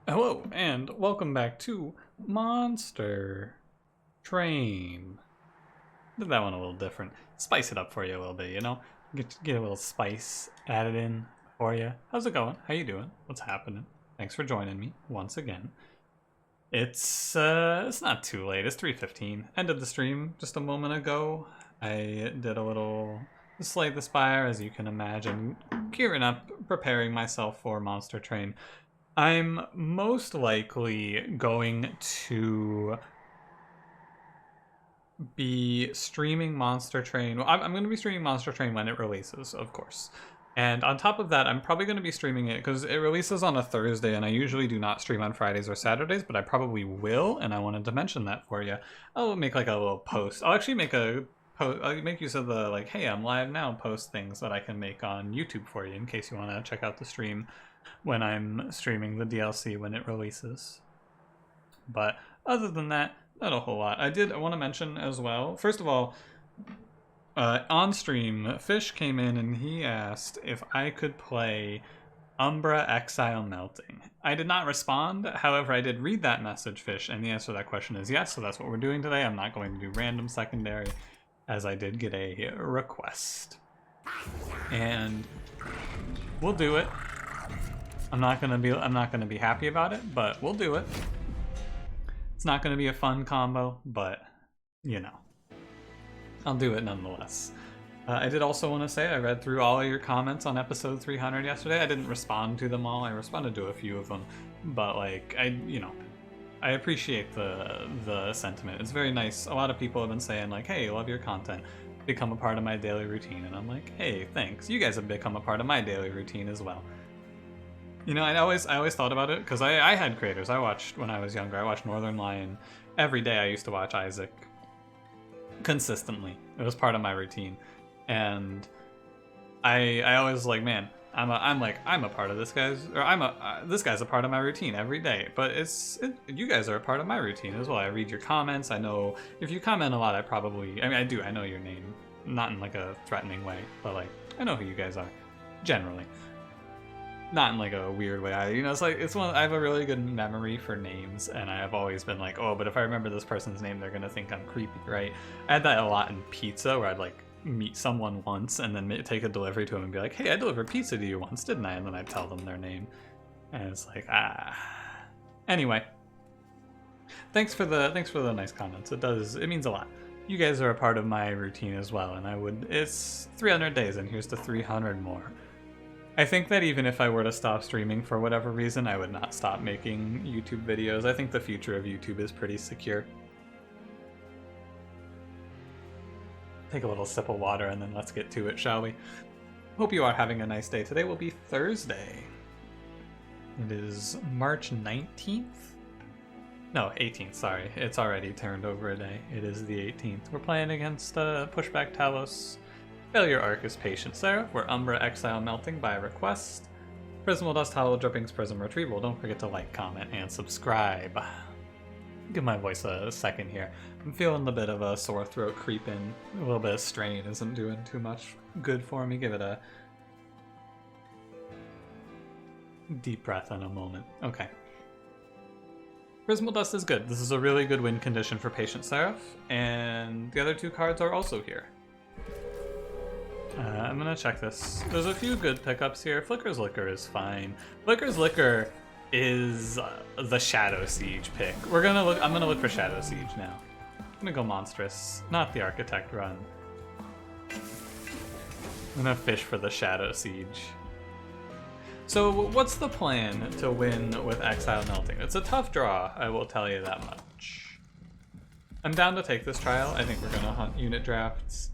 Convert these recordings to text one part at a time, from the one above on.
Hello, and welcome back to Monster Train. Did that one a little different. Spice it up for you a little bit, you know? Get a little spice added in for you. How's it going? How you doing? What's happening? Thanks for joining me once again. It's not too late. It's 3:15. Ended the stream just a moment ago. I did a little Slay the Spire, as you can imagine, gearing up, preparing myself for Monster Train. I'm most likely going to be streaming Monster Train. Well, I'm going to be streaming Monster Train when it releases, of course. And on top of that, I'm probably going to be streaming it because it releases on a Thursday, and I usually do not stream on Fridays or Saturdays, but I probably will, and I wanted to mention that for you. I'll make like a little post. I'll actually make a post. I'll make use of the like, hey, I'm live now post things that I can make on YouTube for you in case you want to check out the stream when I'm streaming the DLC when it releases. But other than that, not a whole lot. I want to mention as well, first of all, on stream, Fish came in and he asked if I could play Umbra Exile Melting. I did not respond, however, I did read that message, Fish, and the answer to that question is yes, so that's what we're doing today. I'm not going to do random secondary, as I did get a request. And we'll do it. I'm not gonna be happy about it, but we'll do it. It's not gonna be a fun combo, but you know, I'll do it nonetheless. I did also want to say I read through all of your comments on episode 300 yesterday. I didn't respond to them all. I responded to a few of them, but like I appreciate the sentiment. It's very nice. A lot of people have been saying like, "Hey, love your content. Become a part of my daily routine," and I'm like, "Hey, thanks. You guys have become a part of my daily routine as well." You know, I always thought about it because I had creators I watched when I was younger. I watched Northern Lion every day. I used to watch Isaac consistently. It was part of my routine, and I always was like, man, I'm a part of this guy's, or this guy's a part of my routine every day. But you guys are a part of my routine as well. I read your comments. I know if you comment a lot, I know your name, not in like a threatening way, but like I know who you guys are generally. Not in like a weird way. I have a really good memory for names, and I have always been like, oh, but if I remember this person's name, they're gonna think I'm creepy, right? I had that a lot in pizza, where I'd like meet someone once and then take a delivery to them and be like, hey, I delivered pizza to you once, didn't I? And then I'd tell them their name, and it's like, Anyway, thanks for the nice comments. It means a lot. You guys are a part of my routine as well, and it's 300 days, and here's to 300 more. I think that even if I were to stop streaming for whatever reason, I would not stop making YouTube videos. I think the future of YouTube is pretty secure. Take a little sip of water and then let's get to it, shall we? Hope you are having a nice day. Today will be Thursday. It is March 19th? No, 18th, sorry. It's already turned over a day. It is the 18th. We're playing against Pushback Talos. Failure Arc is Patient Seraph. We're Umbra Exile Melting by request. Prismal Dust, Hollow Drippings, Prism Retrieval. Don't forget to like, comment, and subscribe. Give my voice a second here. I'm feeling a bit of a sore throat creeping. A little bit of strain isn't doing too much good for me. Give it a deep breath in a moment. Okay. Prismal Dust is good. This is a really good win condition for Patient Seraph, and the other two cards are also here. I'm gonna check this. There's a few good pickups here. Flicker's Liquor is fine. Flicker's Liquor is the Shadow Siege pick. I'm gonna look for Shadow Siege now. I'm gonna go Monstrous, not the Architect run. I'm gonna fish for the Shadow Siege. So what's the plan to win with Exile Melting? It's a tough draw, I will tell you that much. I'm down to take this trial. I think we're gonna hunt unit drafts.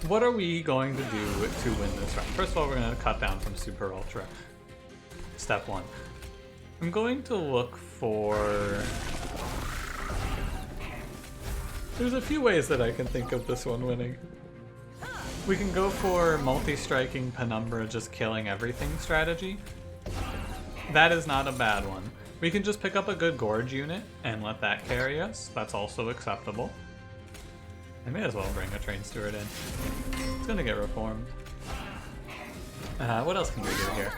What are we going to do to win this round? First of all, we're going to cut down from Super Ultra. Step one. I'm going to look for... There's a few ways that I can think of this one winning. We can go for multi-striking Penumbra, just killing everything strategy. That is not a bad one. We can just pick up a good Gorge unit and let that carry us. That's also acceptable. I may as well bring a Train Steward in. It's gonna get reformed. What else can we do here?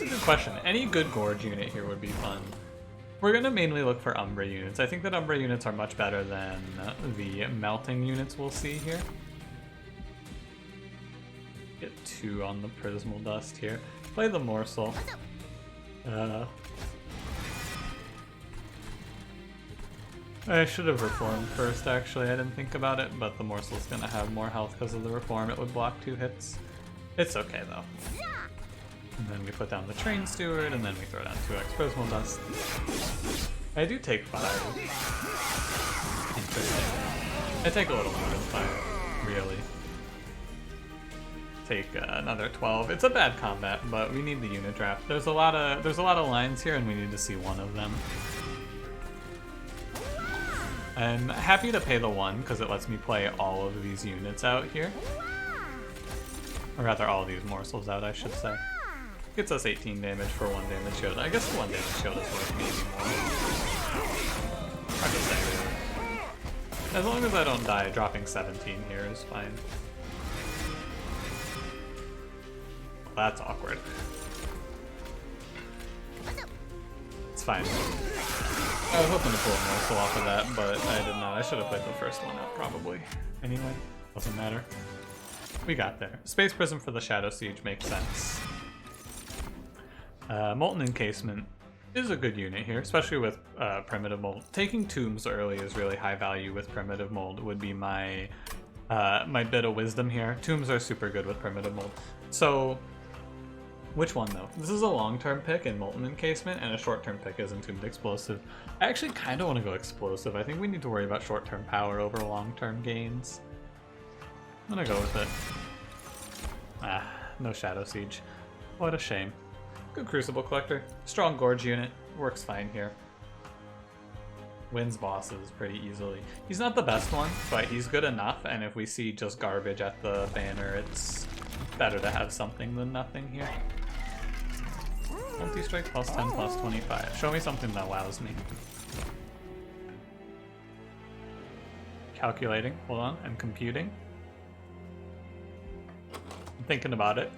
That's a good question. Any good Gorge unit here would be fun. We're gonna mainly look for Umbra units. I think that Umbra units are much better than the melting units we'll see here. Get 2 on the Prismal Dust here. Play the Morsel. I should have Reformed first, actually. I didn't think about it, but the Morsel's gonna have more health because of the Reform. It would block 2 hits. It's okay, though. And then we put down the Train Steward, and then we throw down 2x Prismal Dust. I do take 5. Interesting. I take a little more than 5, really. Take another 12. It's a bad combat, but we need the unit draft. There's a lot of lines here, and we need to see one of them. I'm happy to pay the 1 because it lets me play all of these units out here. Or rather, all of these morsels out, I should say. Gets us 18 damage for 1 damage shield. I guess the 1 damage shield is worth maybe more. Hard to say. As long as I don't die, dropping 17 here is fine. Well, that's awkward. It's fine. I was hoping to pull a morsel off of that, but I did not. I should have played the first one out, probably. Anyway, doesn't matter. We got there. Space Prism for the Shadow Siege makes sense. Molten Encasement is a good unit here, especially with Primitive Mold. Taking Tombs early is really high value with Primitive Mold would be my my bit of wisdom here. Tombs are super good with Primitive Mold. So, which one though? This is a long-term pick in Molten Encasement, and a short-term pick is Entombed Explosive. I actually kind of want to go Explosive. I think we need to worry about short-term power over long-term gains. I'm gonna go with it. Ah, no Shadow Siege. What a shame. Good Crucible Collector. Strong Gorge unit. Works fine here. Wins bosses pretty easily. He's not the best one, but he's good enough, and if we see just garbage at the banner, it's better to have something than nothing here. Multi-strike plus 10 plus 25. Show me something that wows me. Calculating. Hold on. I'm computing. I'm thinking about it.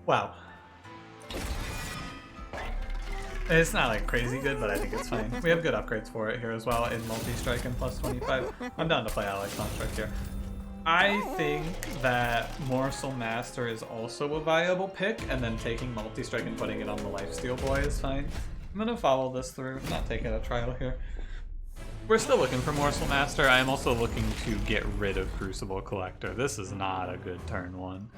Wow. It's not like crazy good, but I think it's fine. We have good upgrades for it here as well in multi-strike and plus 25. I'm down to play Allied Construct here. I think that Morsel Master is also a viable pick, and then taking multi-strike and putting it on the Lifesteal Boy is fine. I'm gonna follow this through, not taking a trial here. We're still looking for Morsel Master. I am also looking to get rid of Crucible Collector. This is not a good turn 1.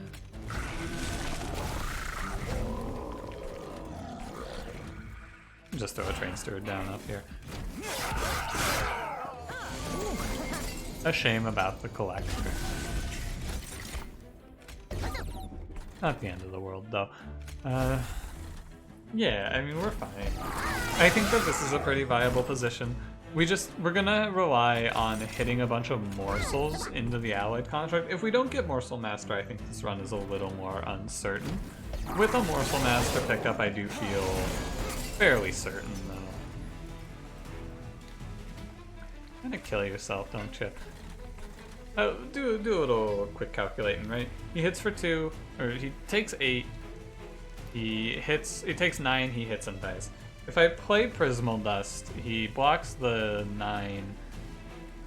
Just throw a Train Steward down up here. A shame about the Collector. Not the end of the world, though. Yeah, I mean, we're fine. I think that this is a pretty viable position. We're gonna rely on hitting a bunch of morsels into the Allied Construct. If we don't get Morsel Master, I think this run is a little more uncertain. With a Morsel Master picked up, I do feel fairly certain, though. Kinda kill yourself, don't you? Do a little quick calculating, right? He hits for 2, or he takes 8. He takes 9, he hits and dies. If I play Prismal Dust, he blocks the 9,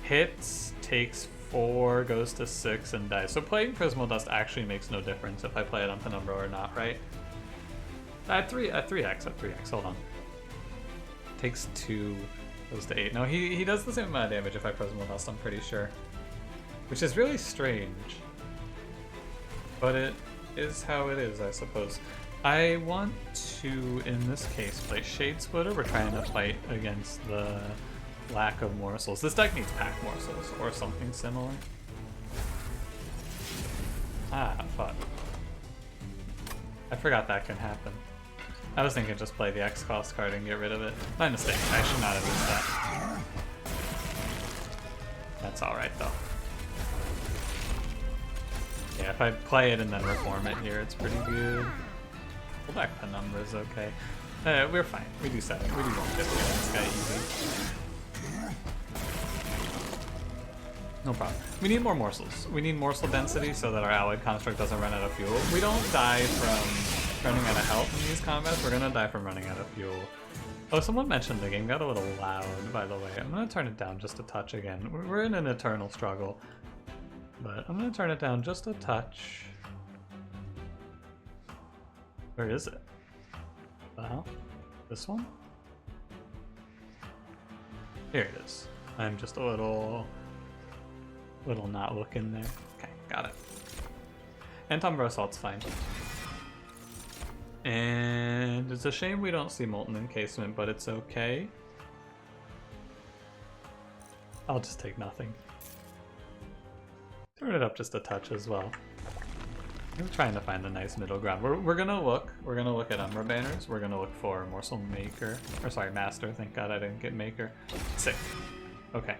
hits, takes 4, goes to 6, and dies. So playing Prismal Dust actually makes no difference if I play it on Penumbra or not, right? At 3x, hold on. Takes 2, goes to 8. No, he does the same amount of damage if I Prismal Dust, I'm pretty sure. Which is really strange. But it is how it is, I suppose. I want to, in this case, play Shade Splitter. We're trying to fight against the lack of morsels. This deck needs pack morsels, or something similar. Ah, fuck. I forgot that can happen. I was thinking just play the X-Cost card and get rid of it. My mistake. I should not have used that. That's alright, though. Yeah, if I play it and then reform it here, it's pretty good. Pull back Penumbra is okay. We're fine. We do 7. We do 150 on this guy easy. No problem. We need more morsels. We need morsel density so that our allied construct doesn't run out of fuel. We don't die from running out of health in these combats. We're gonna die from running out of fuel. Oh, someone mentioned the game got a little loud, by the way. I'm gonna turn it down just a touch again. We're in an eternal struggle. But I'm gonna turn it down just a touch. Where is it? The hell? This one? Here it is. I'm just a little not looking there. Okay, got it. And Umbra Assault's fine. And it's a shame we don't see Molten Encasement, but it's okay. I'll just take nothing. Turn it up just a touch as well. I'm trying to find a nice middle ground. We're gonna look at Umbra Banners. We're gonna look for Morsel Maker, or sorry, Master. Thank God I didn't get Maker. Sick. Okay.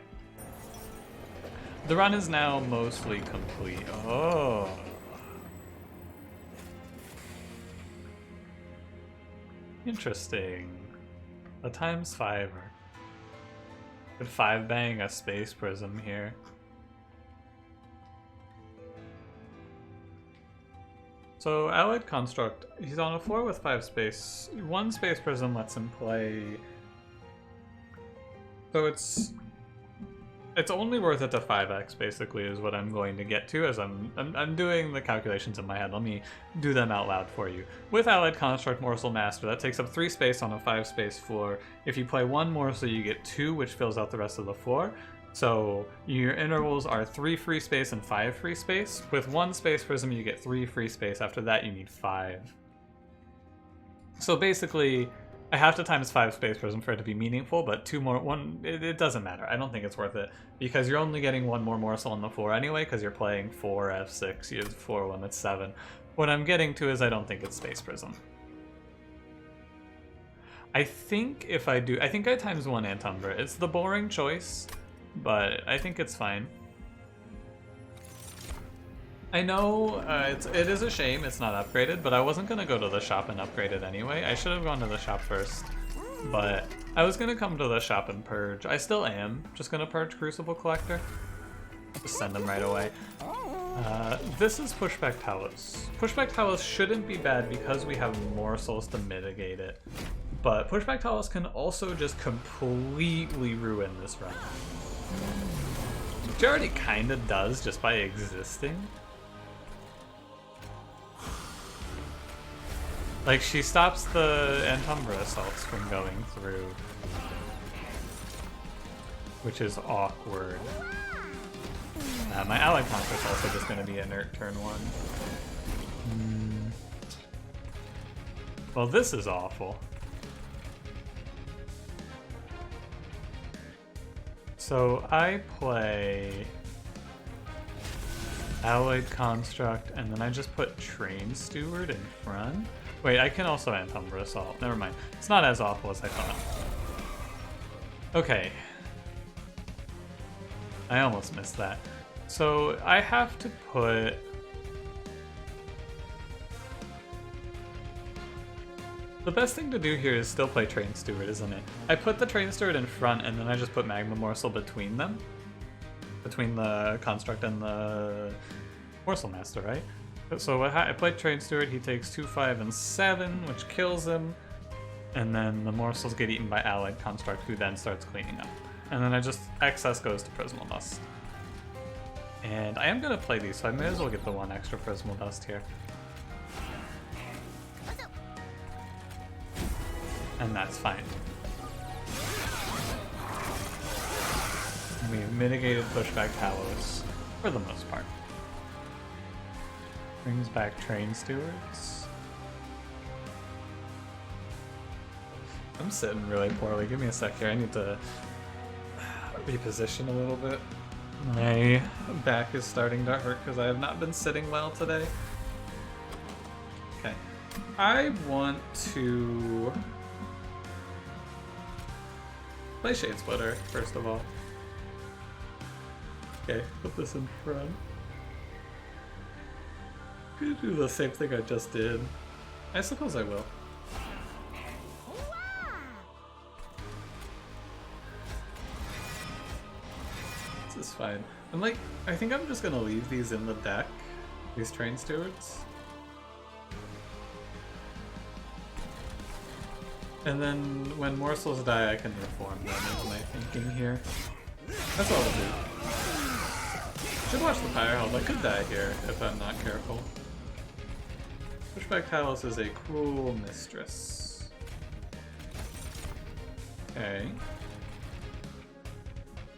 The run is now mostly complete. Oh. Interesting. A ×5. Could 5-bang a Space Prism here. So Allied Construct, he's on a 4 with 5 space. 1 Space Prism lets him play. So it's only worth it to 5x basically is what I'm going to get to as I'm doing the calculations in my head. Let me do them out loud for you. With Allied Construct Morsel Master, that takes up 3 space on a 5 space floor. If you play 1 morsel, you get 2, which fills out the rest of the floor. So your intervals are 3 free space and 5 free space. With 1 Space Prism, you get 3 free space. After that, you need 5. So basically, I have to times 5 Space Prism for it to be meaningful, but 2 more, it doesn't matter. I don't think it's worth it because you're only getting 1 more morsel on the floor anyway because you're playing 4 F6, you have 4 limits 7. What I'm getting to is I don't think it's Space Prism. I think if I do, I think I times 1 Antumbra. It's the boring choice, but I think it's fine. I know it is a shame it's not upgraded, but I wasn't going to go to the shop and upgrade it anyway. I should have gone to the shop first, but I was going to come to the shop and purge. I still am just going to purge Crucible Collector. Just send them right away. This is Pushback Talos. Pushback Talos shouldn't be bad because we have Morsels to mitigate it, but Pushback Talos can also just completely ruin this run. Which already kind of does just by existing. Like, she stops the Antumbra assaults from going through, which is awkward. My allied construct's also just going to be inert turn 1. Well, this is awful. So I play Allied Construct, and then I just put Train Steward in front. Wait, I can also Antumbra Assault. Never mind. It's not as awful as I thought. Okay. I almost missed that. So I have to put... The best thing to do here is still play Train Steward, isn't it? I put the Train Steward in front, and then I just put Magma Morsel between them. Between the Construct and the Morsel Master, right? So I played Train Steward, he takes 2, 5, and 7, which kills him. And then the Morsels get eaten by Allied Construct, who then starts cleaning up. And then excess goes to Prismal Dust. And I am going to play these, so I may as well get the 1 extra Prismal Dust here. And that's fine. We've mitigated Pushback Talos for the most part. Brings back Train Stewards. I'm sitting really poorly. Give me a sec here. I need to reposition a little bit. My back is starting to hurt because I have not been sitting well today. Okay. I want to play Shade Splitter, first of all. Okay, put this in front. I'm gonna do the same thing I just did. I suppose I will. This is fine. And like, I think I'm just gonna leave these in the deck, these train stewards. And then when Morsels die, I can reform them, is my thinking here. That's all I'll do. Should watch the Pyre Health. I could die here if I'm not careful. Pushback Talos is a cruel mistress. Okay.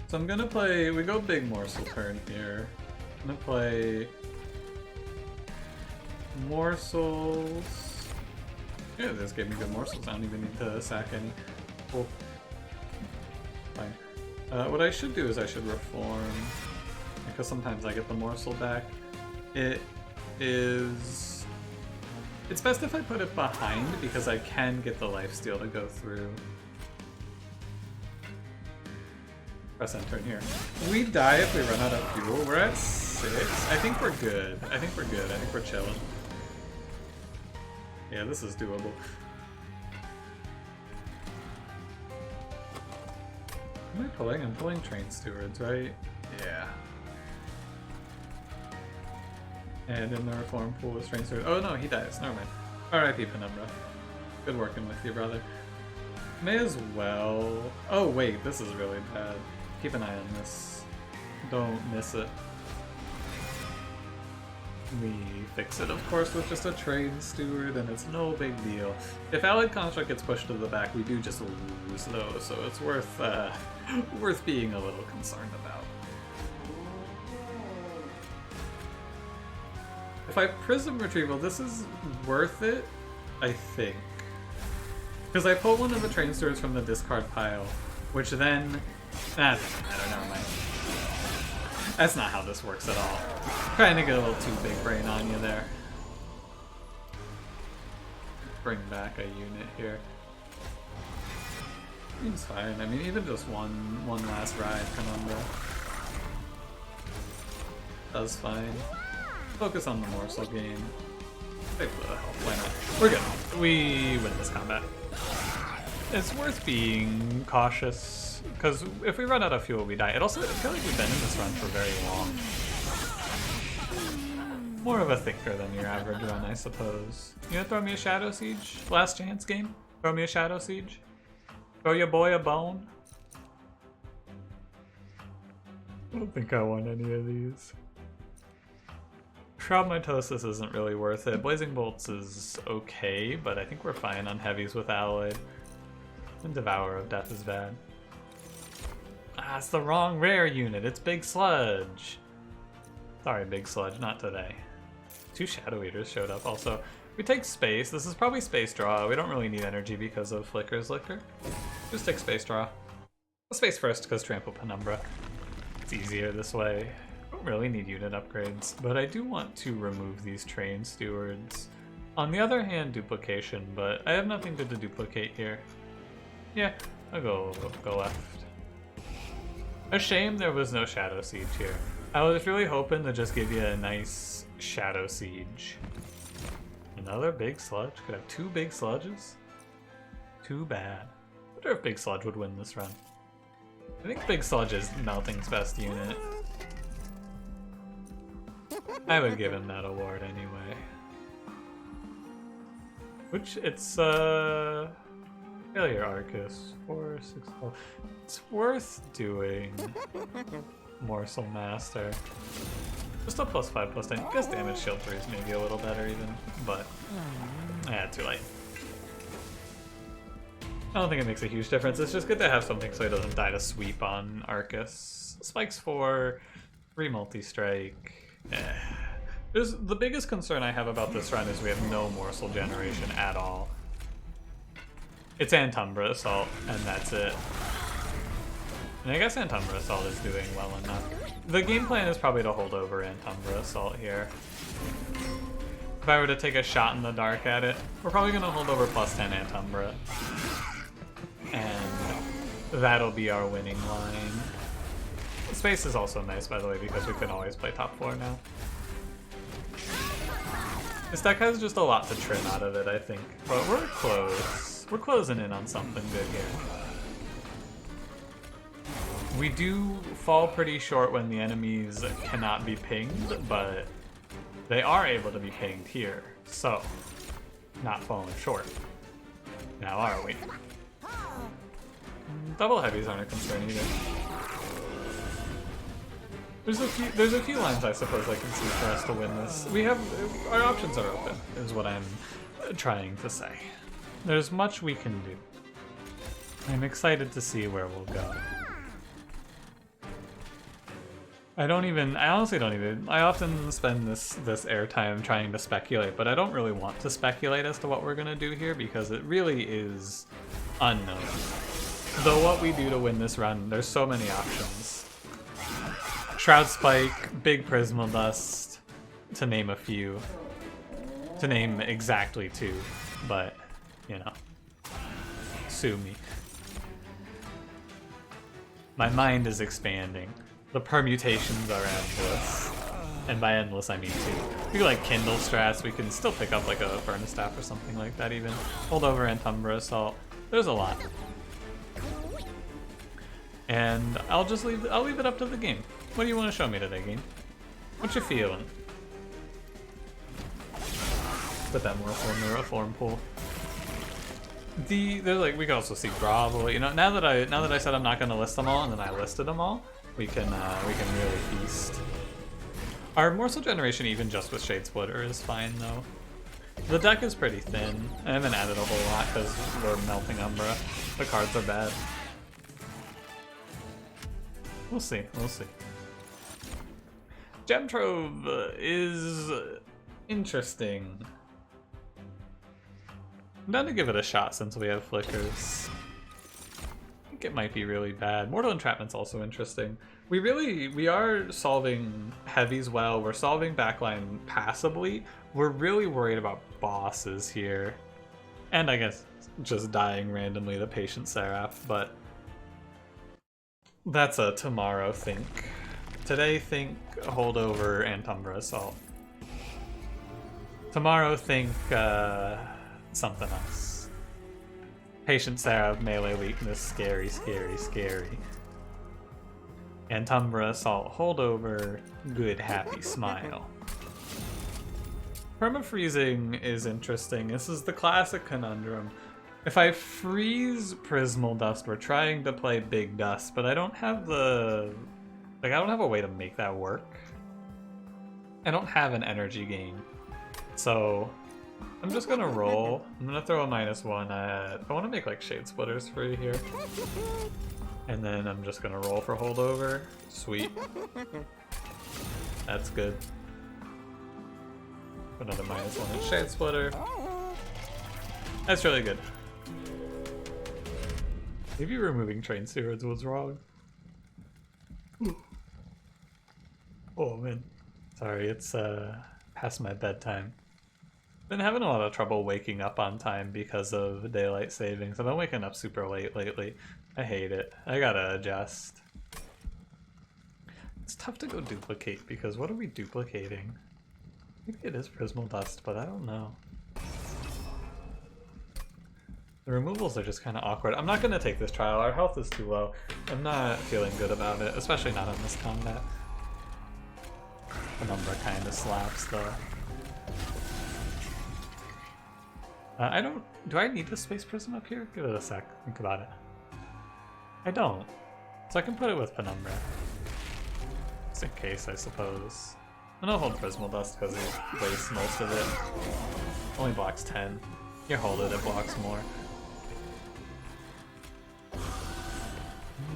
So I'm gonna play, we go big morsel turn here. I'm gonna play morsels. Yeah, this gave me good morsels. I don't even need to sack any. Cool. Fine. What I should do is I should reform, because sometimes I get the morsel back. It's best if I put it behind, because I can get the lifesteal to go through. Press enter in here. We die if we run out of fuel. We're at 6. I think we're good. I think we're chilling. Yeah, this is doable. What am I pulling? I'm pulling train stewards, right? Yeah. And in the reform pool is train steward. Oh no, he dies. Never mind. R.I.P. Penumbra. Good working with you, brother. May as well. Oh wait, this is really bad. Keep an eye on this. Don't miss it. We fix it, of course, with just a train steward, and it's no big deal. If Allied Construct gets pushed to the back, we do just lose, though, so it's worth being a little concerned about. If I Prism Retrieval, this is worth it, I think. Because I pull one of the train stewards from the discard pile, which then... That doesn't matter, never mind. That's not how this works at all. Trying to get a little too big brain on you there. Bring back a unit here. Seems fine. I mean, even just one last ride, Penumbra. Does fine. Focus on the morsel game. Wait for the help, why not? We're good. We win this combat. It's worth being cautious, because if we run out of fuel, we die. It also, I feel like we've been in this run for very long. More of a thinker than your average run, I suppose. You gonna throw me a Shadow Siege? Last chance game? Throw me a Shadow Siege? Throw your boy a bone? I don't think I want any of these. Shroud Mitosis isn't really worth it. Blazing Bolts is okay, but I think we're fine on heavies with Alloyed. And Devourer of Death is bad. Ah, it's the wrong rare unit. It's Big Sludge. Sorry, Big Sludge, not today. 2 Shadow Eaters showed up also. We take space. This is probably space draw. We don't really need energy because of Flicker's Liquor. Just take space draw. Space first because Trample Penumbra. It's easier this way. Don't really need unit upgrades, but I do want to remove these train stewards. On the other hand, duplication, but I have nothing to duplicate here. Yeah, I'll go left. A shame there was no Shadow Siege here. I was really hoping to just give you a nice Shadow Siege. Another Big Sludge? Could have 2 Big Sludges? Too bad. I wonder if Big Sludge would win this run. I think Big Sludge is Melting's best unit. I would give him that award anyway. Which, it's, Failure Arcus, 4, 6, 12. It's worth doing. Morsel Master. Just a +5, +10. I guess damage shield 3 is maybe a little better even, but too late. I don't think it makes a huge difference. It's just good to have something so he doesn't die to sweep on Arcus. Spikes 4, 3 multi-strike. The biggest concern I have about this run is we have no morsel generation at all. It's Antumbra Assault, and that's it. And I guess Antumbra Assault is doing well enough. The game plan is probably to hold over Antumbra Assault here. If I were to take a shot in the dark at it, we're probably going to hold over +10 Antumbra. And that'll be our winning line. Space is also nice, by the way, because we can always play top 4 now. This deck has just a lot to trim out of it, I think. But we're close. We're closing in on something good here. We do fall pretty short when the enemies cannot be pinged, but they are able to be pinged here, so not falling short. Now are we? Double heavies aren't a concern either. There's a few lines I suppose I can see for us to win this. Our options are open, is what I'm trying to say. There's much we can do. I'm excited to see where we'll go. I honestly don't even, I often spend this airtime trying to speculate, but I don't really want to speculate as to what we're gonna do here because it really is unknown. Though what we do to win this run, there's so many options. Shroud Spike, Big Prismal Dust, to name a few. To name exactly two, but, you know, sue me. My mind is expanding. The permutations are endless. And by endless, I mean two. We like Kindle strats, we can still pick up like a Furnace Staff or something like that even. Holdover and Umbra Assault. There's a lot. And I'll leave it up to the game. What do you want to show me today, game? What you feeling? Put that Morsel in the reform pool. There's like, we can also see Grovel. You know, now that I said I'm not gonna list them all, and then I listed them all, we can really feast. Our Morsel generation, even just with Shade Splitter, is fine though. The deck is pretty thin. I haven't added a whole lot because we're melting Umbra. The cards are bad. We'll see. We'll see. Gem Trove is interesting. I'm down to give it a shot since we have flickers. I think it might be really bad. Mortal Entrapment's also interesting. We are solving heavies well. We're solving backline passably. We're really worried about bosses here. And I guess just dying randomly to Patient Seraph, but that's a tomorrow think. Today think Holdover and Umbra Assault. Tomorrow think something else. Patient Seraph, melee weakness, scary, scary, scary. And Umbra Assault, Holdover, good, happy, smile. Permafreezing is interesting. This is the classic conundrum. If I freeze Prismal Dust, we're trying to play Big Dust, but I don't have I don't have a way to make that work. I don't have an energy gain. So I'm just gonna roll. I'm gonna throw a -1 at, I wanna make like Shade Splitters free here. And then I'm just gonna roll for Holdover. Sweet. That's good. Another -1 at Shade Splitter. That's really good. Maybe removing Train Stewards was wrong. Oh man. Sorry, it's past my bedtime. Been having a lot of trouble waking up on time because of daylight savings. I've been waking up super late lately. I hate it. I gotta adjust. It's tough to go duplicate because what are we duplicating? Maybe it is Prismal Dust, but I don't know. The removals are just kind of awkward. I'm not going to take this trial. Our health is too low. I'm not feeling good about it, especially not in this combat. The number kind of slaps though. Do I need the Space Prism up here? Give it a sec. Think about it. I don't. So I can put it with Penumbra. Just in case, I suppose. And I'll hold Prismal Dust because it wastes most of it. Only blocks 10. You hold it, it blocks more.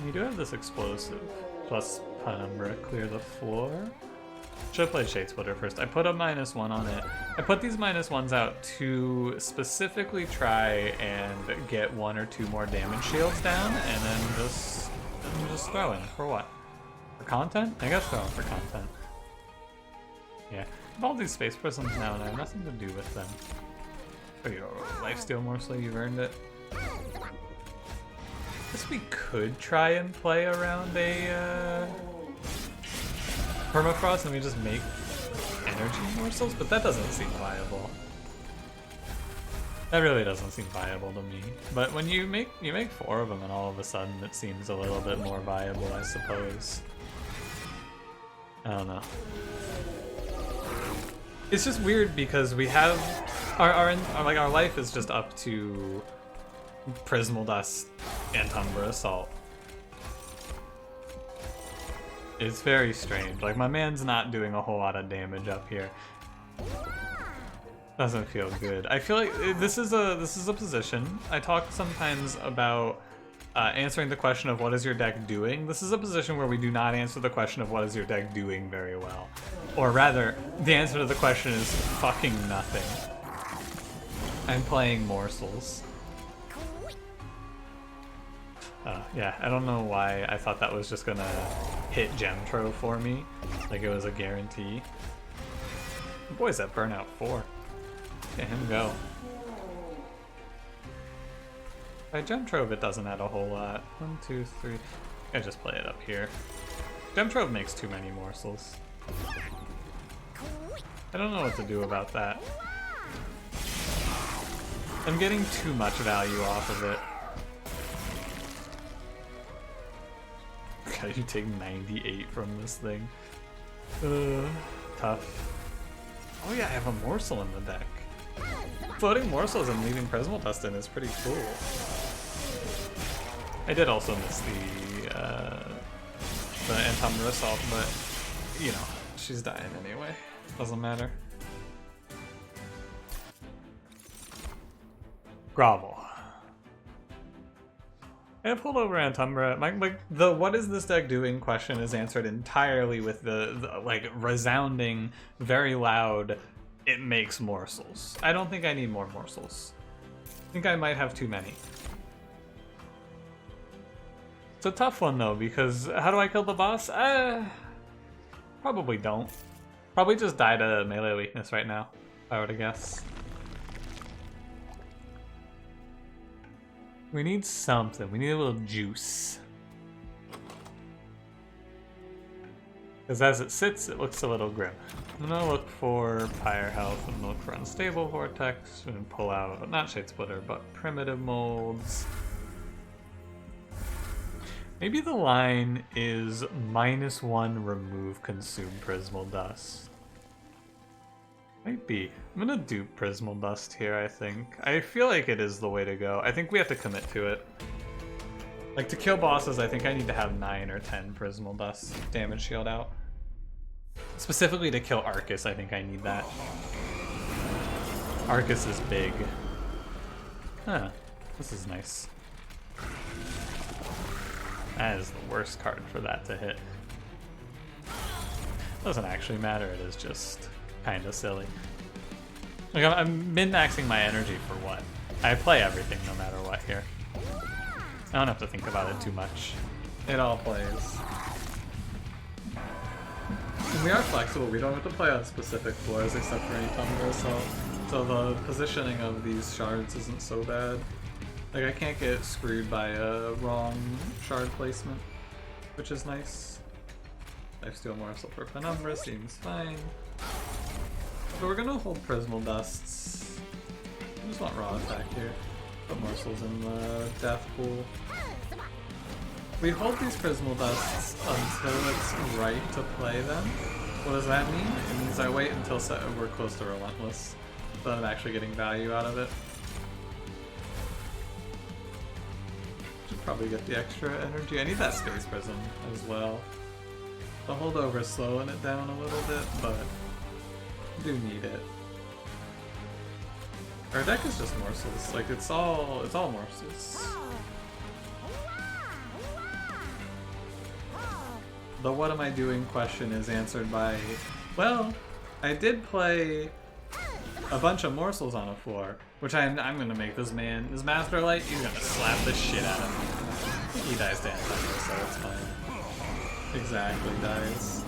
We do have this explosive. Plus Penumbra, clear the floor. Should have played Shade Splitter first. I put a -1 on it. I put these -1s out to specifically try and get 1 or 2 more damage shields down, and then just throw in. For what? For content? I guess throwing for content. Yeah. I have all these Space Prisms now, and I have nothing to do with them. Oh, your lifesteal Morsel, you've earned it. Guess we could try and play around a Permafrost and we just make energy morsels, but that doesn't seem viable. That really doesn't seem viable to me. But when you make 4 of them, and all of a sudden it seems a little bit more viable, I suppose. I don't know. It's just weird because we have our life is just up to Prismal Dust and Umbra Assault. It's very strange. Like, my man's not doing a whole lot of damage up here. Doesn't feel good. I feel like this is a position. I talk sometimes about answering the question of what is your deck doing. This is a position where we do not answer the question of what is your deck doing very well. Or rather, the answer to the question is fucking nothing. I'm playing Morsels. Yeah, I don't know why I thought that was just gonna hit Gemtro for me. Like it was a guarantee. Boy's that Burnout 4. Get him go. By Gemtrove it doesn't add a whole lot. 1, 2, 3. I just play it up here. Gemtrove makes too many morsels. I don't know what to do about that. I'm getting too much value off of it. God, you take 98 from this thing. Tough. Oh yeah, I have a morsel in the deck. Floating morsels and leaving Prismal Dust in is pretty cool. I did also miss the Umbra Assault, but you know, she's dying anyway. Doesn't matter. Grovel. I pulled over Antumbra. The what is this deck doing question is answered entirely with the like resounding, very loud, it makes morsels. I don't think I need more morsels. I think I might have too many. It's a tough one though, because how do I kill the boss? Probably don't. Probably just die to melee weakness right now, if I were to guess. We need something. We need a little juice. Because as it sits, it looks a little grim. I'm gonna look for Pyre Health and look for Unstable Vortex and pull out, not Shade Splitter, but Primitive Molds. Maybe the line is -1 remove consume Prismal Dust. Might be. I'm gonna do Prismal Dust here, I think. I feel like it is the way to go. I think we have to commit to it. Like, to kill bosses, I think I need to have 9 or 10 Prismal Dust damage shield out. Specifically to kill Arcus, I think I need that. Arcus is big. Huh. This is nice. That is the worst card for that to hit. Doesn't actually matter, it is just kind of silly. Like, I'm min-maxing my energy for what? I play everything no matter what here. I don't have to think about it too much. It all plays. And we are flexible, we don't have to play on specific floors except for any Umbra, so the positioning of these shards isn't so bad. Like, I can't get screwed by a wrong shard placement, which is nice. Lifesteal Morsel for Penumbra seems fine. So we're gonna hold Prismal Dusts. I just want raw attack here. Put Morsels in the death pool. We hold these Prismal Dusts until it's right to play them. What does that mean? It means I wait until we're close to Relentless, so I'm actually getting value out of it. Should probably get the extra energy. I need that Space Prism as well. The holdover is slowing it down a little bit, but I do need it. Our deck is just Morsels. Like, it's all Morsels. The what am I doing question is answered by, well, I did play a bunch of Morsels on a floor, which I'm gonna make this Master Light, he's gonna slap the shit out of me. He dies to Antidote, so it's fine. Exactly, dies.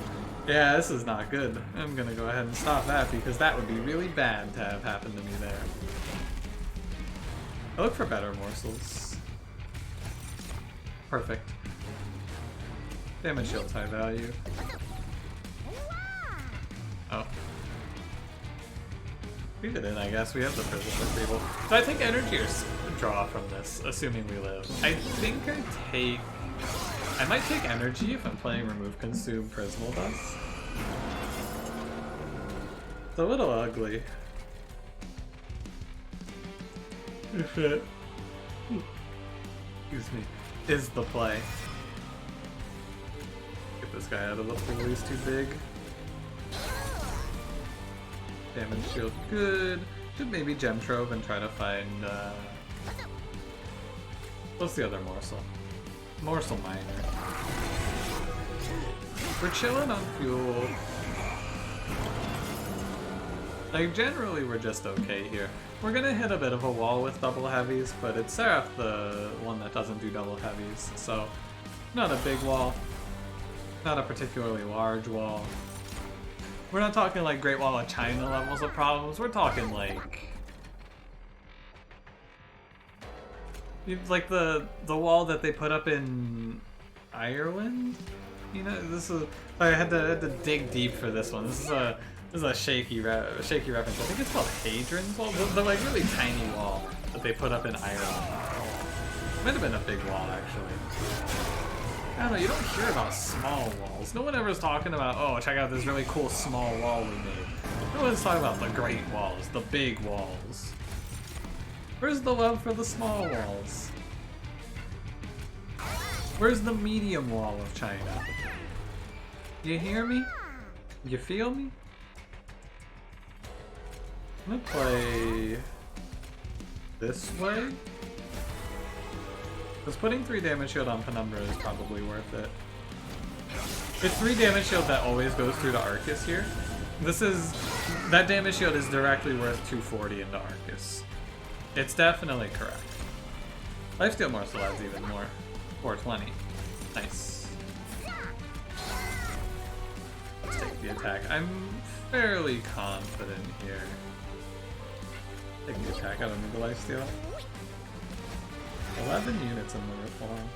Yeah, this is not good. I'm gonna go ahead and stop that because that would be really bad to have happened to me there. I look for better Morsels. Perfect. Damage shield's high value. Oh. Leave it in, I guess. We have the Prism Retrieval. So I take energy or draw from this, assuming we live. I think I might take energy if I'm playing Remove Consume Prismal Dust. It's a little ugly. If it, excuse me, is the play. Get this guy out of the pool, he's too big. Damage shield, good. Should maybe Gem Trove and try to find, what's the other Morsel? Morsel Miner. We're chilling on fuel. Like, generally we're just okay here. We're gonna hit a bit of a wall with double heavies, but it's Seraph the one that doesn't do double heavies, so not a big wall. Not a particularly large wall. We're not talking like Great Wall of China levels of problems, we're talking like the wall that they put up in Ireland? You know, this is, I had to dig deep for this one. This is a shaky reference. I think it's called Hadrian's Wall, the like really tiny wall that they put up in Ireland. Might have been a big wall actually. I don't know, you don't hear about small walls. No one ever is talking about, oh, check out this really cool small wall we made. No one's talking about the great walls, the big walls. Where's the love for the small walls? Where's the medium wall of China? You hear me? You feel me? I'm gonna play this way. Because putting 3 damage shield on Penumbra is probably worth it. It's 3 damage shield that always goes through to Arcus here. That damage shield is directly worth 240 into Arcus. It's definitely correct. Lifesteal Morsel adds even more. 420. Nice. Let's take the attack. I'm fairly confident here. Take the attack, I don't need the lifesteal. 11 units in the reform.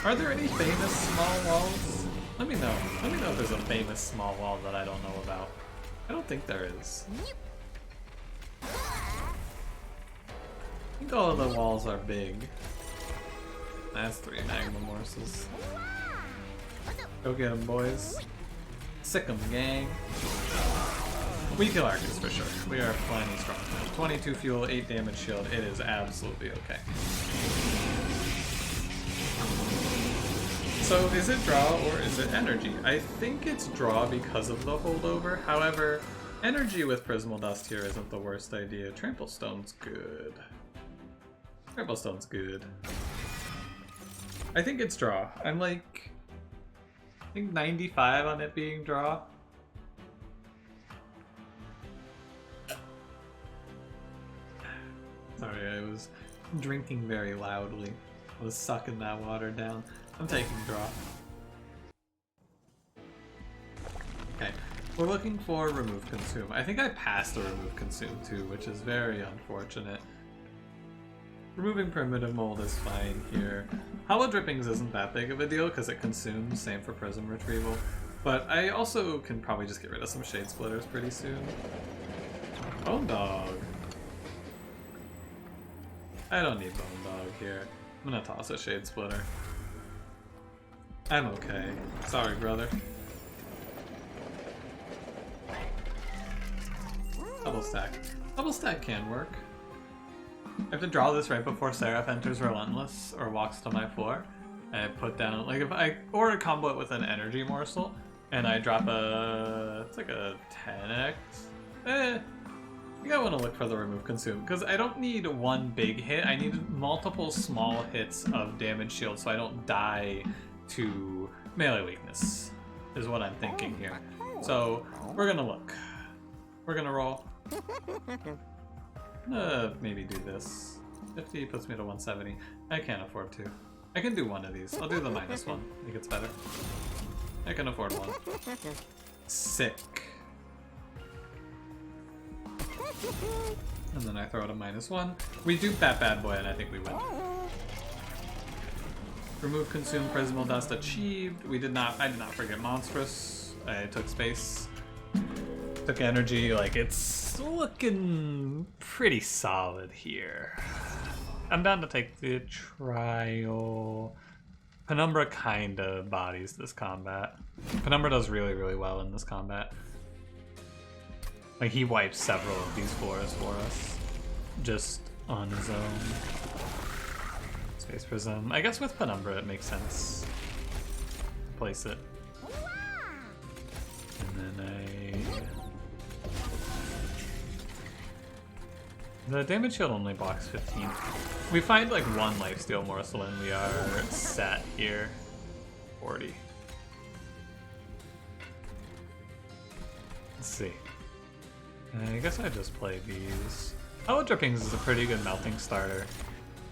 Are there any famous small walls? Let me know. Let me know if there's a famous small wall that I don't know about. I don't think there is. I think all of the walls are big. That's 3 Magma Morsels. Go get them, boys. Sick 'em, gang. We kill Arcus for sure. We are plenty strong. 22 fuel, 8 damage shield. It is absolutely okay. So is it draw or is it energy? I think it's draw because of the holdover. However, energy with Prismal Dust here isn't the worst idea. Trample Stone's good. Trample Stone's good. I think it's draw. I'm like, I think 95 on it being draw. Sorry, I was drinking very loudly. I was sucking that water down. I'm taking draw. Okay, we're looking for Remove Consume. I think I passed the Remove Consume too, which is very unfortunate. Removing Primitive Mold is fine here. Hollow Drippings isn't that big of a deal because it consumes, same for Prism Retrieval. But I also can probably just get rid of some Shade Splitters pretty soon. Bone Dog. I don't need Bone Dog here. I'm gonna toss a Shade Splitter. I'm okay. Sorry, brother. Double stack. Double stack can work. I have to draw this right before Seraph enters Relentless or walks to my floor. I put down, like if I, or combo it with an energy morsel, and I drop it's like a 10x. I think I want to look for the Remove Consume, because I don't need one big hit, I need multiple small hits of damage shield so I don't die to melee weakness, is what I'm thinking here. So, we're gonna look. We're gonna roll. Maybe do this. 50 puts me to 170. I can't afford to. I can do one of these. I'll do the minus one. I think it's better. I can afford one. Sick. And then I throw it a -1. We dupe that bad boy and I think we win. Remove Consume Prismal Dust achieved. I did not forget Monstrous. I took space. Took energy, like it's looking pretty solid here. I'm down to take the trial. Penumbra kinda bodies this combat. Penumbra does really, really well in this combat. Like he wipes several of these floors for us. Just on his own. Space Prism. I guess with Penumbra it makes sense. Place it. And then the damage shield only blocks 15. We find like one lifesteal morsel and we are set here. 40. Let's see. I guess I just play these. Hollow Drippings is a pretty good melting starter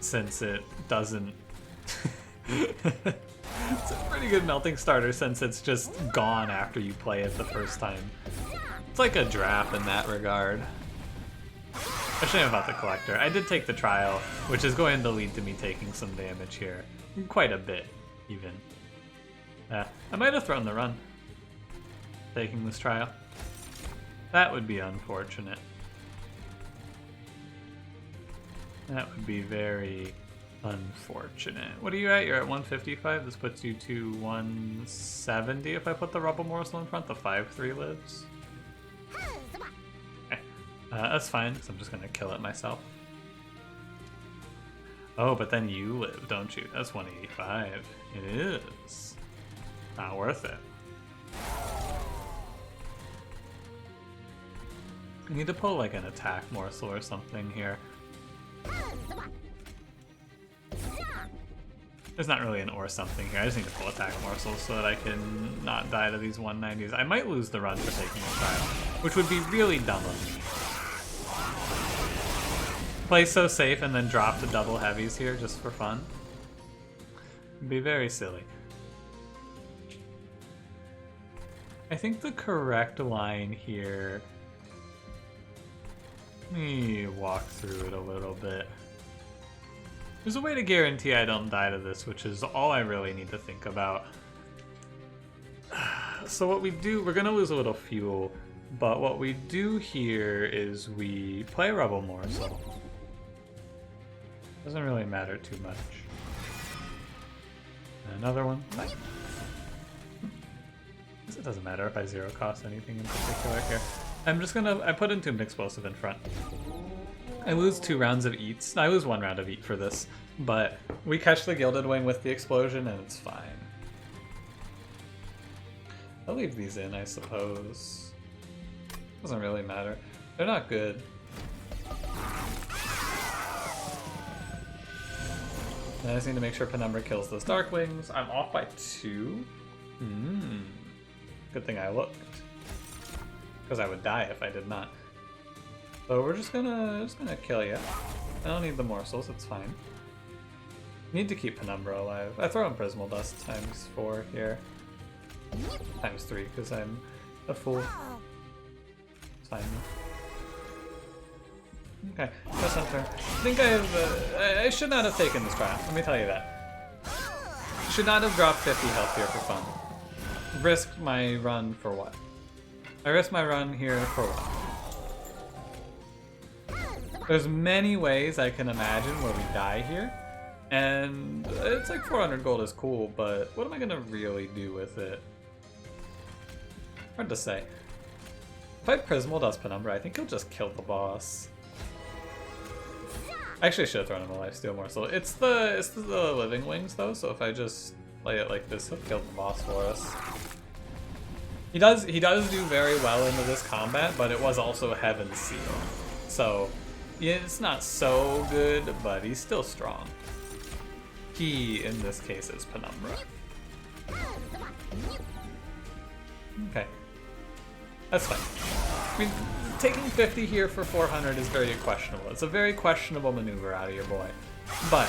since it doesn't... It's a pretty good melting starter since it's just gone after you play it the first time. It's like a draft in that regard. A shame about the collector. I did take the trial, which is going to lead to me taking some damage here. Quite a bit, even. I might have thrown the run, taking this trial. That would be unfortunate. That would be very unfortunate. What are you at? You're at 155. This puts you to 170 if I put the Rubble Morsel in front. The 5-3 lives. Okay. That's fine, because I'm just going to kill it myself. Oh, but then you live, don't you? That's 185. It is. Not worth it. I need to pull like an attack morsel or something here. There's not really an or something here. I just need to pull attack morsels so that I can not die to these 190s. I might lose the run for taking a trial, which would be really dumb of me. Play so safe and then drop the double heavies here just for fun. It'd be very silly. I think the correct line here... Let me walk through it a little bit. There's a way to guarantee I don't die to this, which is all I really need to think about. So what we do, we're gonna lose a little fuel, but what we do here is we play Rebel Morsel. Doesn't really matter too much. Another one. Fine. It doesn't matter if I zero cost anything in particular here. I put Entombed Explosive in front. I lose 2 rounds of eats. I lose 1 round of eat for this, but we catch the Gilded Wing with the explosion and it's fine. I'll leave these in, I suppose. Doesn't really matter. They're not good. I just need to make sure Penumbra kills those Dark Wings. I'm off by 2. Good thing I looked. Because I would die if I did not. So we're just gonna kill you. I don't need the morsels, it's fine. Need to keep Penumbra alive. I throw in Prismal Dust times 4 here. Times 3 because I'm a fool. It's fine. Okay, that's not fair. I think I should not have taken this trial. Let me tell you that. Should not have dropped 50 health here for fun. Risked my run for what? I risked my run here for what? There's many ways I can imagine where we die here, and it's like 400 gold is cool, but what am I gonna really do with it? Hard to say. If I Prismal Dust Penumbra, I think he'll just kill the boss. I actually should have thrown him a lifesteal morsel. It's the living wings though, so if I just play it like this, he'll kill the boss for us. He does do very well into this combat, but it was also Heaven's Seal. So yeah, it's not so good, but he's still strong. He, in this case, is Penumbra. Okay. That's fine. I mean, taking 50 here for 400 is very questionable. It's a very questionable maneuver out of your boy. But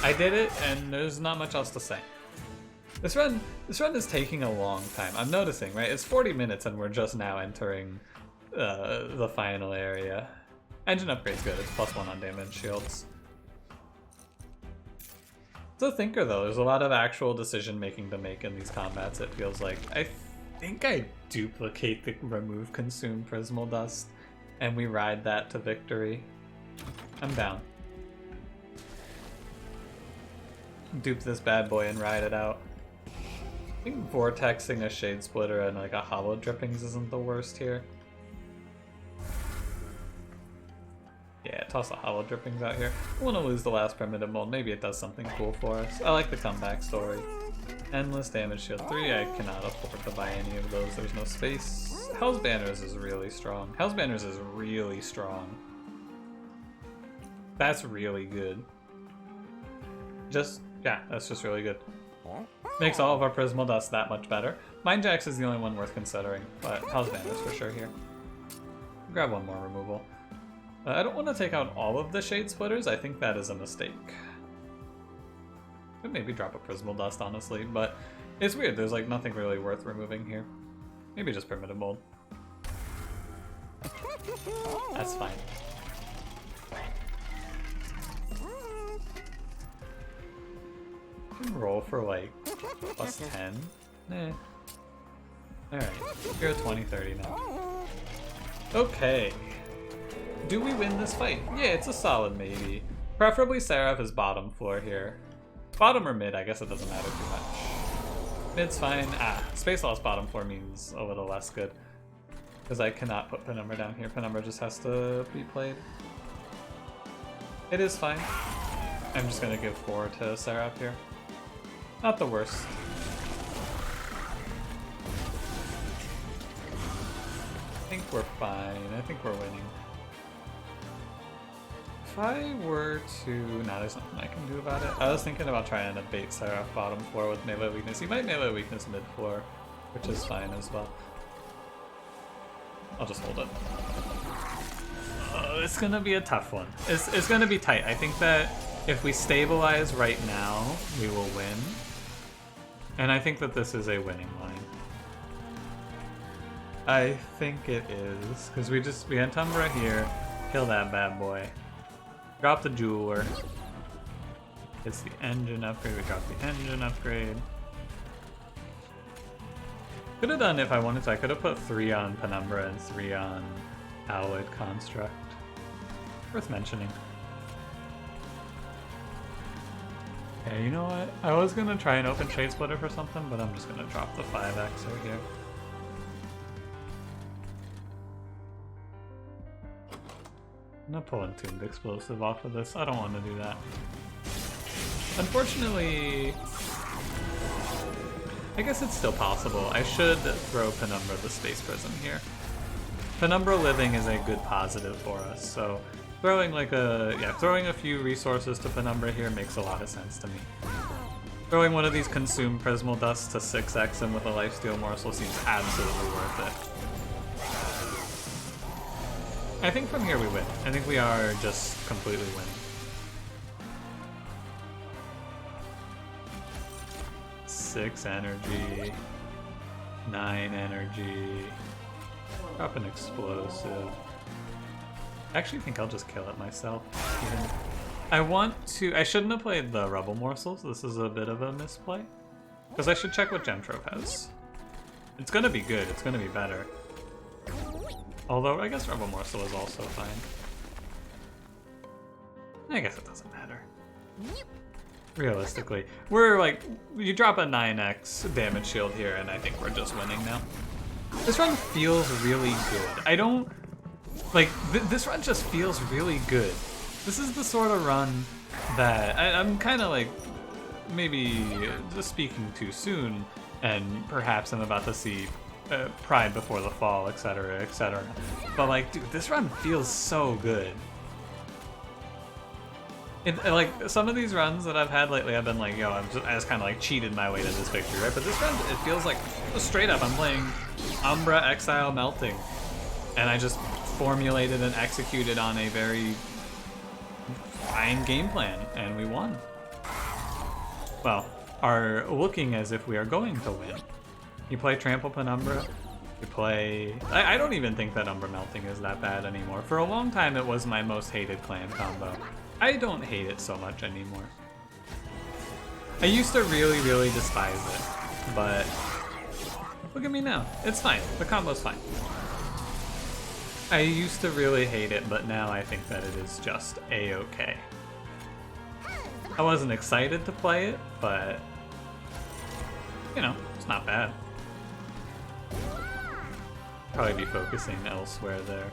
I did it, and there's not much else to say. This run is taking a long time. I'm noticing, right? It's 40 minutes, and we're just now entering the final area. Engine upgrade's good. It's +1 on damage shields. It's a thinker though. There's a lot of actual decision making to make in these combats. It feels like. I think I duplicate the remove consume Prismal Dust, and we ride that to victory. I'm down. Dupe this bad boy and ride it out. I think vortexing a Shade Splitter and like a Hollow Drippings isn't the worst here. Yeah, toss the Hollow Drippings out here. I want to lose the last Primitive Mold. Maybe it does something cool for us. I like the comeback story. Endless Damage Shield 3. I cannot afford to buy any of those. There's no space. Hell's Banners is really strong. Hell's Banners is really strong. That's really good. Yeah, that's just really good. Makes all of our Prismal Dust that much better. Mind Jacks is the only one worth considering, but Hell's Banners for sure here. Grab one more removal. I don't want to take out all of the Shade Splitters. I think that is a mistake. Could maybe drop a Prismal Dust, honestly, but it's weird. There's like nothing really worth removing here. Maybe just Primitive Mold. That's fine. I can roll for like plus 10. Eh. Alright, you're at 20-30 now. Okay. Do we win this fight? Yeah, it's a solid maybe. Preferably Seraph is bottom floor here. Bottom or mid, I guess it doesn't matter too much. Mid's fine. Space Loss bottom floor means a little less good. Because I cannot put Penumbra down here. Penumbra just has to be played. It is fine. I'm just going to give 4 to Seraph here. Not the worst. I think we're fine. I think we're winning. If I were to... Nah, there's nothing I can do about it. I was thinking about trying to bait Seraph bottom floor with melee weakness. He might melee weakness mid floor, which is fine as well. I'll just hold it. It's gonna be a tough one. It's gonna be tight. I think that if we stabilize right now, we will win. And I think that this is a winning line. I think it is. Because we had Umbra here, kill that bad boy. Drop the Jeweler. It's the engine upgrade. We drop the engine upgrade. Could have done if I wanted to. I could have put 3 on Penumbra and 3 on Alloyed Construct. Worth mentioning. Yeah, you know what? I was gonna try and open Shade Splitter for something, but I'm just gonna drop the 5x right here. I'm gonna pull Entombed Explosive off of this. I don't want to do that. Unfortunately, I guess it's still possible. I should throw Penumbra the Space Prism here. Penumbra living is a good positive for us, so throwing throwing a few resources to Penumbra here makes a lot of sense to me. Throwing one of these Consume Prismal Dust to 6x him with a Lifesteal Morsel seems absolutely worth it. I think from here we win. I think we are just completely winning. 6 energy, 9 energy, drop an explosive. I actually think I'll just kill it myself. I shouldn't have played the Rebel Morsels. This is a bit of a misplay. Because I should check what Gem Trove has. It's gonna be good, it's gonna be better. Although, I guess Rebel Morsel is also fine. I guess it doesn't matter. Realistically. We're like, you drop a 9x damage shield here and I think we're just winning now. This run feels really good. I don't... Like, this run just feels really good. This is the sort of run that... I'm kind of like, maybe just speaking too soon, and perhaps I'm about to see Pride Before the Fall, etc., etc. But like, dude, this run feels so good. Like, some of these runs that I've had lately, I've been like, yo, I just kind of like cheated my way to this victory, right? But this run, it feels like, straight up, I'm playing Umbra Exile Melting. And I just formulated and executed on a very fine game plan, and we won. Well, are looking as if we are going to win. You play Trample Penumbra, you play... I don't even think that Umbra Melting is that bad anymore. For a long time, it was my most hated clan combo. I don't hate it so much anymore. I used to really, really despise it, but Look at me now. It's fine. The combo's fine. I used to really hate it, but now I think that it is just a-okay. I wasn't excited to play it, but you know, it's not bad. Probably be focusing elsewhere there.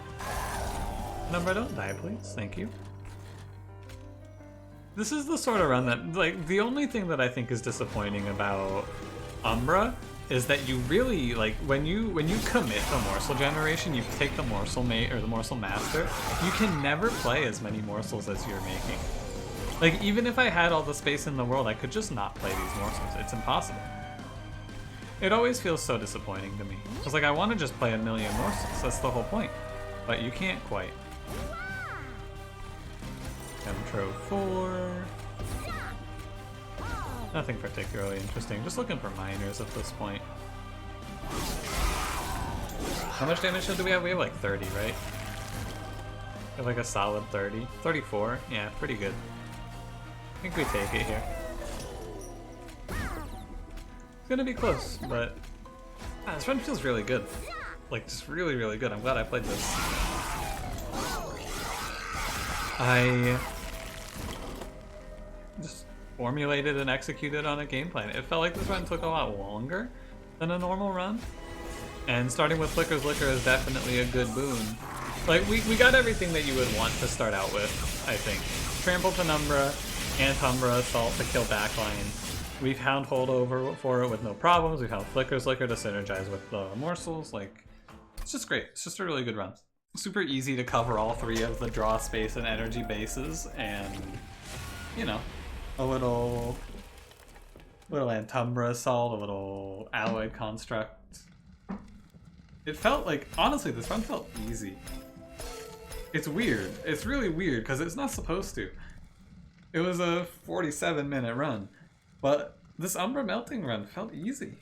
Number, don't die, please. Thank you. This is the sort of run that, like, the only thing that I think is disappointing about Umbra is that you really, like, when you commit to Morsel generation, you take the Morsel mate or the Morsel master, you can never play as many Morsels as you're making. Like, even if I had all the space in the world, I could just not play these Morsels. It's impossible. It always feels so disappointing to me. Because, like, I want to just play a million Morsels. That's the whole point. But you can't quite. Intro 4. Nothing particularly interesting. Just looking for minors at this point. How much damage do we have? We have like 30, right? We have like a solid 30. 34? Yeah, pretty good. I think we take it here. It's gonna be close, but this run feels really good. Like, just really, really good. I'm glad I played this. I just formulated and executed on a game plan. It felt like this run took a lot longer than a normal run. And starting with Flicker's Liquor is definitely a good boon. Like, we got everything that you would want to start out with, I think. Trample Penumbra, Antumbra Assault to kill backline. We found Holdover for it with no problems. We found Flicker's Liquor to synergize with the Morsels. Like, it's just great. It's just a really good run. Super easy to cover all three of the draw space and energy bases, and, you know, a little Antumbra Assault, a little Alloyed Construct. It felt like, honestly, this run felt easy. It's weird. It's really weird, because it's not supposed to. It was a 47-minute run, but this Umbra Melting run felt easy.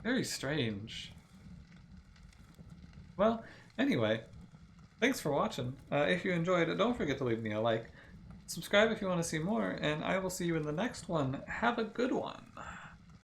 Very strange. Well, anyway, thanks for watching. If you enjoyed it, don't forget to leave me a like. Subscribe if you want to see more, and I will see you in the next one. Have a good one.